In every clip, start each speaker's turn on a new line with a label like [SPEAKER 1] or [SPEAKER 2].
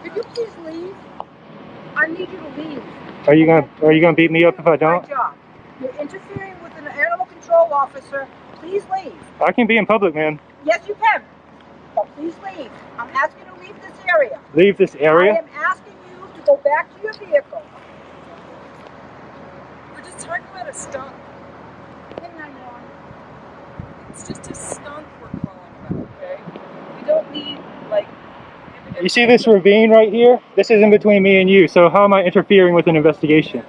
[SPEAKER 1] Could you please leave? I need you to leave.
[SPEAKER 2] Are you gonna beat me up if I don't?
[SPEAKER 1] My job. You're interfering with an animal control officer. Please leave.
[SPEAKER 2] I can be in public, man.
[SPEAKER 1] Yes, you can. But please leave. I'm asking you to leave this area.
[SPEAKER 2] Leave this area?
[SPEAKER 1] I am asking you to go back to your vehicle.
[SPEAKER 3] We're just talking about a stunt. It's just a stunt we're calling about, okay? We don't need, like...
[SPEAKER 2] You see this ravine right here? This is in between me and you, so how am I interfering with an investigation?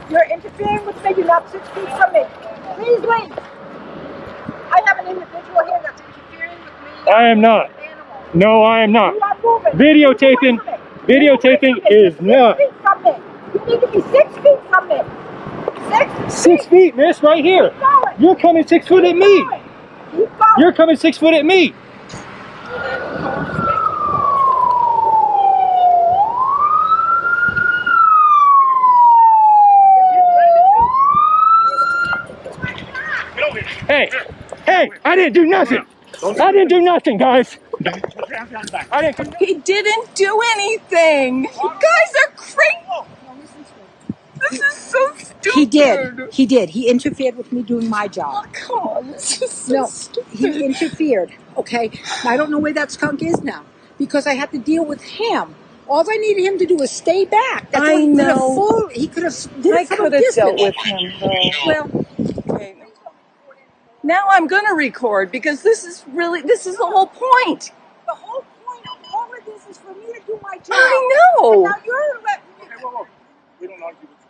[SPEAKER 1] You're interfering with me. You're not 6 feet from me. Please leave. I have an individual here that's interfering with me.
[SPEAKER 2] I am not. No, I am not.
[SPEAKER 1] You are moving.
[SPEAKER 2] Videotaping is not.
[SPEAKER 1] 6 feet from me. You need to be 6 feet from me.
[SPEAKER 2] 6 feet, miss, right here.
[SPEAKER 1] Keep going.
[SPEAKER 2] You're coming 6 foot at me.
[SPEAKER 1] Keep going.
[SPEAKER 2] You're coming 6 foot at me. Hey, I didn't do nothing. I didn't do nothing, guys.
[SPEAKER 3] He didn't do anything. You guys are crazy. This is so stupid.
[SPEAKER 1] He did. He did. He interfered with me doing my job.
[SPEAKER 3] Oh, come on. This is so stupid.
[SPEAKER 1] He interfered. Okay. I don't know where that skunk is now because I had to deal with him. All I needed him to do was stay back. That's
[SPEAKER 3] I know.
[SPEAKER 1] He could have.
[SPEAKER 3] I could have dealt with him, though.
[SPEAKER 1] Well,
[SPEAKER 3] okay. Now I'm gonna record because this is the whole point.
[SPEAKER 1] the whole point of all of this is for me to do my job.
[SPEAKER 3] I know.
[SPEAKER 1] And now you're letting me.
[SPEAKER 4] We don't argue with